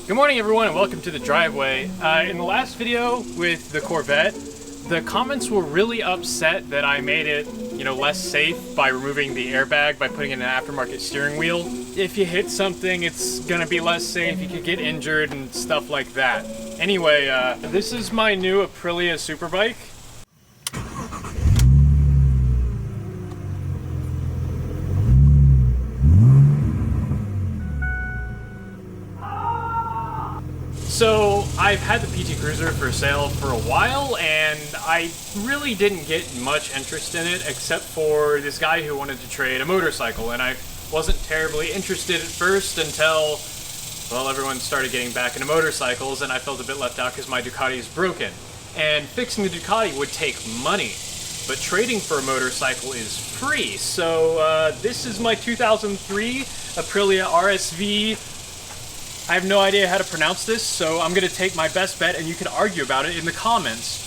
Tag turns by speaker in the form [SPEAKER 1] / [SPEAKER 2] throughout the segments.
[SPEAKER 1] Good morning everyone and welcome to the driveway. In the last video with the Corvette, the comments were really upset that I made it, less safe by removing the airbag by putting in an aftermarket steering wheel. If you hit something, it's gonna be less safe, you could get injured and stuff like that. Anyway, this is my new Aprilia Superbike. So I've had the PT Cruiser for sale for a while and I really didn't get much interest in it except for this guy who wanted to trade a motorcycle, and I wasn't terribly interested at first until, well, everyone started getting back into motorcycles and I felt a bit left out because my Ducati is broken. And fixing the Ducati would take money, but trading for a motorcycle is free. So this is my 2003 Aprilia RSV. I have no idea how to pronounce this, so I'm going to take my best bet, and you can argue about it in the comments.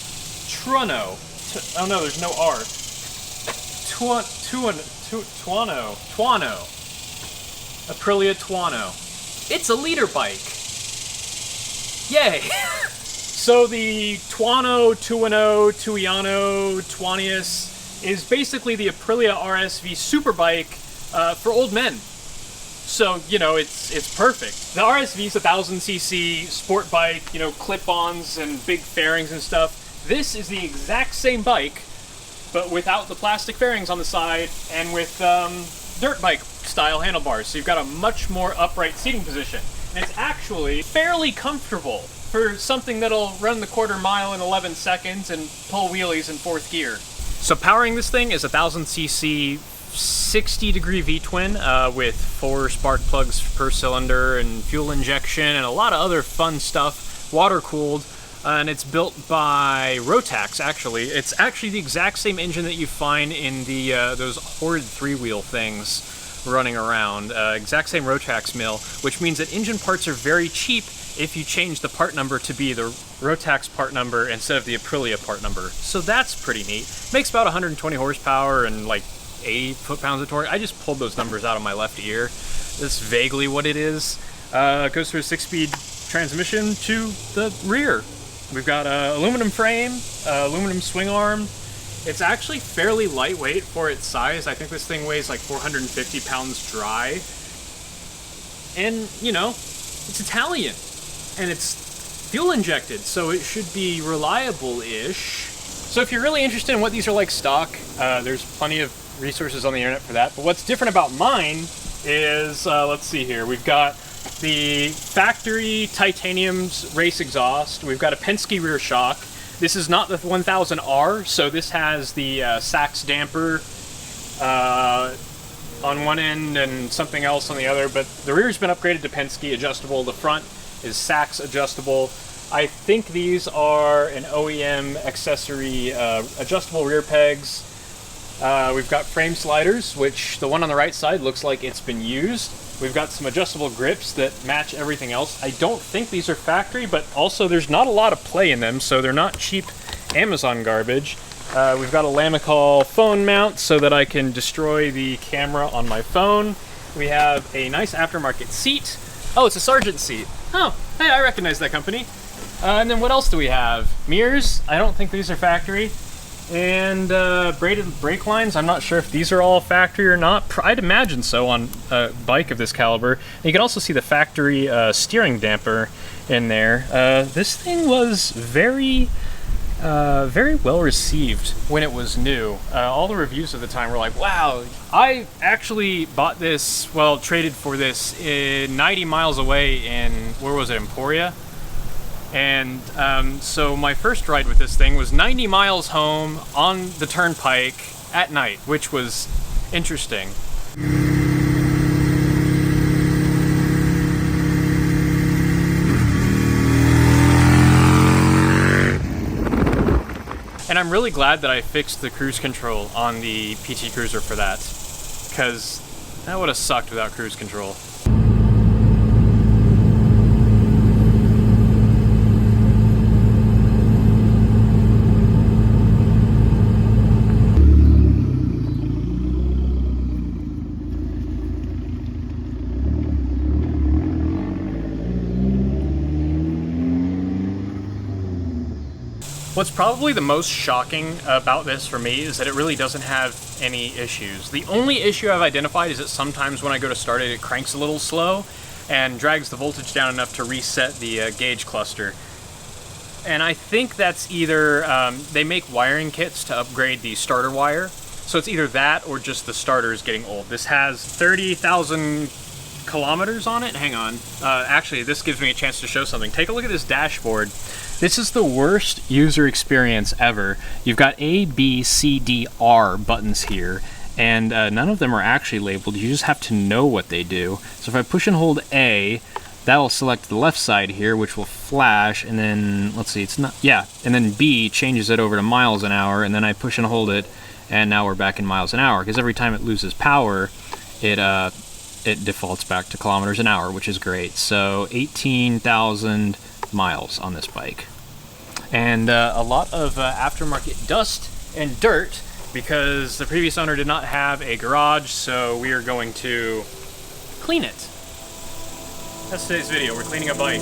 [SPEAKER 1] Tuono. Oh no, there's no R. Tuono. Aprilia Tuono. It's a leader bike. Yay! So the Tuono, Tuonius is basically the Aprilia RSV Superbike for old men. So, it's perfect. The RSV is 1000cc sport bike, clip-ons and big fairings and stuff. This is the exact same bike, but without the plastic fairings on the side and with dirt bike style handlebars. So you've got a much more upright seating position. And it's actually fairly comfortable for something that'll run the quarter mile in 11 seconds and pull wheelies in 4th gear. So powering this thing is 1000cc 60-degree V-twin with 4 spark plugs per cylinder and fuel injection and a lot of other fun stuff, water-cooled, and it's built by Rotax, actually. It's actually the exact same engine that you find in the those horrid 3-wheel things running around. Exact same Rotax mill, which means that engine parts are very cheap if you change the part number to be the Rotax part number instead of the Aprilia part number. So that's pretty neat. Makes about 120 horsepower and like 80 foot-pounds of torque. I just pulled those numbers out of my left ear. That's vaguely what it is. It goes through a 6-speed transmission to the rear. We've got an aluminum frame, aluminum swing arm. It's actually fairly lightweight for its size. I think this thing weighs like 450 pounds dry. And, it's Italian. And it's fuel injected, so it should be reliable-ish. So if you're really interested in what these are like stock, there's plenty of resources on the internet for that. But what's different about mine is, let's see here, we've got the factory titanium race exhaust. We've got a Penske rear shock. This is not the 1000R, so this has the Sachs damper on one end and something else on the other, but the rear's been upgraded to Penske adjustable. The front is Sachs adjustable. I think these are an OEM accessory adjustable rear pegs. We've got frame sliders, which the one on the right side looks like it's been used. We've got some adjustable grips that match everything else. I don't think these are factory, but also there's not a lot of play in them, so they're not cheap Amazon garbage. We've got a Lamicol phone mount so that I can destroy the camera on my phone. We have a nice aftermarket seat. Oh, it's a Sargent seat. Oh, hey, I recognize that company. And then what else do we have? Mirrors. I don't think these are factory. And braided brake lines. I'm not sure if these are all factory or not. I'd imagine so on a bike of this caliber. And you can also see the factory steering damper in there. This thing was very well received when it was new. All the reviews at the time were like, wow. I actually bought this, traded for this 90 miles away in, where was it, Emporia? And so my first ride with this thing was 90 miles home on the turnpike at night, which was interesting. And I'm really glad that I fixed the cruise control on the PT Cruiser for that, because that would have sucked without cruise control. What's probably the most shocking about this for me is that it really doesn't have any issues. The only issue I've identified is that sometimes when I go to start it, it cranks a little slow and drags the voltage down enough to reset the gauge cluster. And I think that's either, they make wiring kits to upgrade the starter wire, so it's either that or just the starter is getting old. This has 30,000 kilometers on it. Hang on. Actually, this gives me a chance to show something. Take a look at this dashboard. This is the worst user experience ever. You've got A, B, C, D, R buttons here, and none of them are actually labeled. You just have to know what they do. So if I push and hold A, that'll select the left side here, which will flash, and then, let's see, it's not, yeah, and then B changes it over to miles an hour, and then I push and hold it, and now we're back in miles an hour, because every time it loses power, it defaults back to kilometers an hour, which is great. So 18,000 miles on this bike. And a lot of aftermarket dust and dirt because the previous owner did not have a garage, so we are going to clean it. That's today's video. We're cleaning a bike.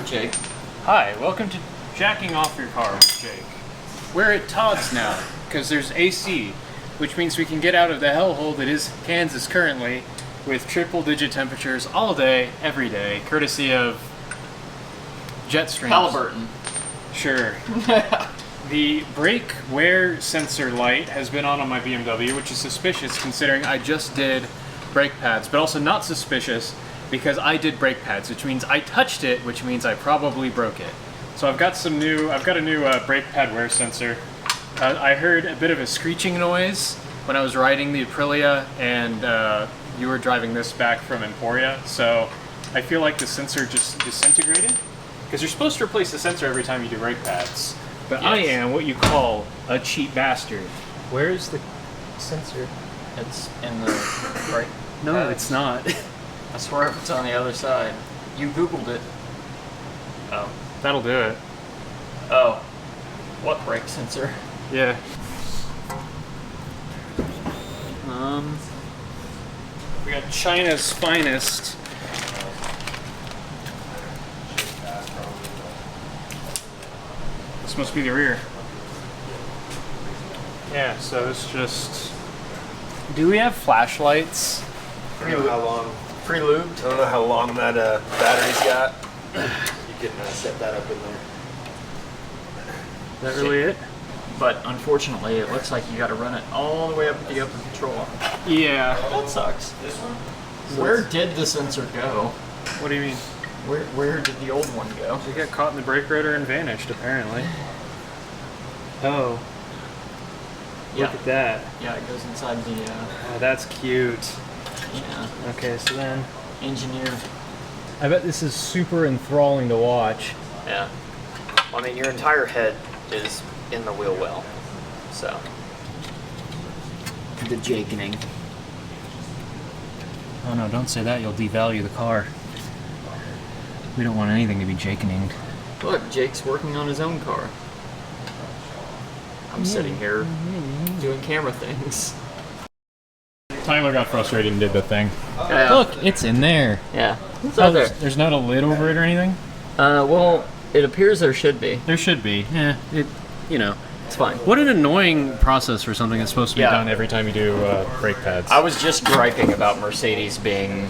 [SPEAKER 2] Jake.
[SPEAKER 1] Hi, welcome to Jacking Off Your Car with Jake. We're at Todd's now, because there's AC, which means we can get out of the hellhole that is Kansas currently with triple-digit temperatures all day, every day, courtesy of Jetstream.
[SPEAKER 2] Halliburton.
[SPEAKER 1] Sure. The brake wear sensor light has been on my BMW, which is suspicious considering I just did brake pads, but also not suspicious because I did brake pads, which means I touched it, which means I probably broke it. So I've got a new brake pad wear sensor. I heard a bit of a screeching noise when I was riding the Aprilia, and you were driving this back from Emporia. So I feel like the sensor just disintegrated, because you're supposed to replace the sensor every time you do brake pads. But yes. I am what you call a cheap bastard. Where is the sensor?
[SPEAKER 2] It's in the brake.
[SPEAKER 1] No, pads. It's not.
[SPEAKER 2] I swear it's on the other side. You Googled it.
[SPEAKER 1] Oh. That'll do it.
[SPEAKER 2] Oh. What brake sensor?
[SPEAKER 1] Yeah. We got China's finest. This must be the rear. Yeah, so it's just... Do we have flashlights?
[SPEAKER 3] I don't know how long.
[SPEAKER 2] Pre-lubed?
[SPEAKER 3] I don't know how long that battery's got. You can set that up in there.
[SPEAKER 1] Is that really it?
[SPEAKER 2] But unfortunately, it looks like you got to run it all the way up to the open control.
[SPEAKER 1] Yeah.
[SPEAKER 2] That sucks.
[SPEAKER 3] This one?
[SPEAKER 2] Where did the sensor go?
[SPEAKER 1] What do you mean?
[SPEAKER 2] Where did the old one go?
[SPEAKER 1] It got caught in the brake rotor and vanished, apparently. Oh.
[SPEAKER 2] Yeah.
[SPEAKER 1] Look at that.
[SPEAKER 2] Yeah, it goes inside the...
[SPEAKER 1] Oh, that's cute.
[SPEAKER 2] Yeah.
[SPEAKER 1] Okay, so then...
[SPEAKER 2] Engineered.
[SPEAKER 1] I bet this is super enthralling to watch.
[SPEAKER 2] Yeah. Well, I mean, your entire head is in the wheel well, so. The jakening.
[SPEAKER 1] Oh no, don't say that, you'll devalue the car. We don't want anything to be jakening.
[SPEAKER 2] Look, Jake's working on his own car. I'm sitting here doing camera things.
[SPEAKER 1] Tyler got frustrated and did the thing.
[SPEAKER 2] Yeah.
[SPEAKER 1] Look, it's in there.
[SPEAKER 2] Yeah. It's out there.
[SPEAKER 1] There's not a lid over it or anything?
[SPEAKER 2] Well, it appears there should be.
[SPEAKER 1] There should be. Yeah, you know.
[SPEAKER 2] It's fine.
[SPEAKER 1] What an annoying process for something that's supposed to be done every time you do brake pads.
[SPEAKER 2] I was just griping about Mercedes being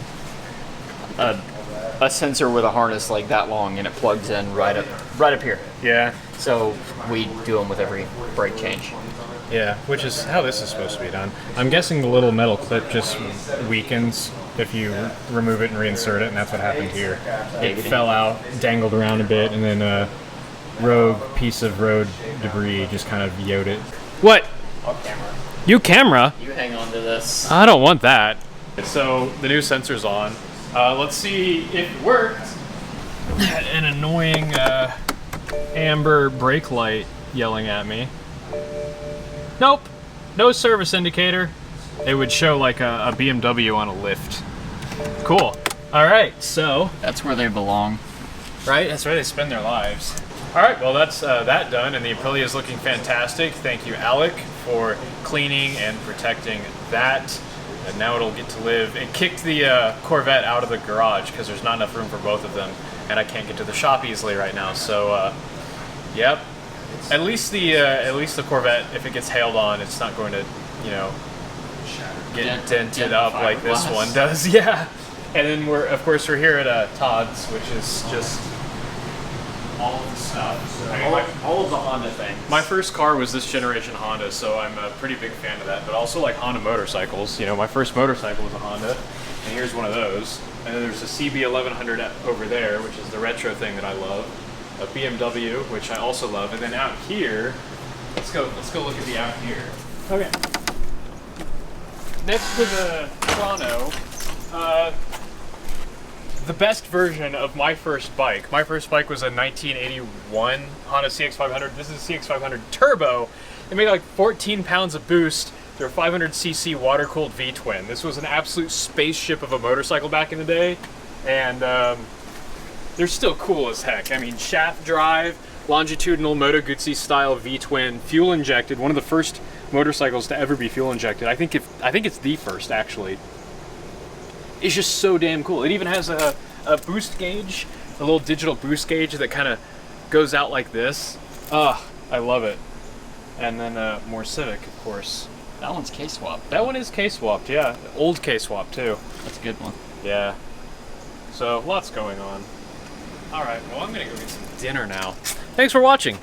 [SPEAKER 2] a sensor with a harness like that long, and it plugs in right up here.
[SPEAKER 1] Yeah.
[SPEAKER 2] So we do them with every brake change.
[SPEAKER 1] Yeah, which is how this is supposed to be done. I'm guessing the little metal clip just weakens if you remove it and reinsert it, and that's what happened here. It fell out, dangled around a bit, and then a rogue piece of road debris just kind of yoed it. What?
[SPEAKER 2] Off camera.
[SPEAKER 1] You camera?
[SPEAKER 2] You hang on to this.
[SPEAKER 1] I don't want that. So the new sensor's on. Let's see if it worked. An annoying amber brake light yelling at me. Nope, no service indicator. It would show like a BMW on a lift. Cool. All right, so.
[SPEAKER 2] That's where they belong.
[SPEAKER 1] Right, that's where they spend their lives. All right, well that's that done, and the Aprilia is looking fantastic. Thank you, Alec, for cleaning and protecting that. And now it'll get to live. It kicked the Corvette out of the garage because there's not enough room for both of them, and I can't get to the shop easily right now. So, yep. At least the Corvette, if it gets hailed on, it's not going to, you know, get dented up like this one does. Yeah. And then we're here at Todd's, which is just all of the stuff. So, I mean,
[SPEAKER 2] all of the Honda things.
[SPEAKER 1] My first car was this generation Honda, so I'm a pretty big fan of that. But also like Honda motorcycles. You know, my first motorcycle was a Honda, and here's one of those. And then there's a CB 1100 over there, which is the retro thing that I love. A BMW, which I also love, and then out here, let's go look at the out here. Okay. Next to the Tuono, the best version of my first bike. My first bike was a 1981 Honda CX500. This is a CX500 Turbo. It made like 14 pounds of boost through a 500cc water-cooled V-twin. This was an absolute spaceship of a motorcycle back in the day, and they're still cool as heck. I mean, shaft drive, longitudinal Moto Guzzi style V-twin, fuel injected. One of the first motorcycles to ever be fuel injected. I think it's the first actually. It's just so damn cool. It even has a boost gauge, a little digital boost gauge that kind of goes out like this. I love it. And then more Civic, of course.
[SPEAKER 2] That one's K-swapped.
[SPEAKER 1] That one is K-swapped, yeah. Old K-swap too.
[SPEAKER 2] That's a good one.
[SPEAKER 1] Yeah. So lots going on. All right, well, I'm gonna go get some dinner now. Thanks for watching.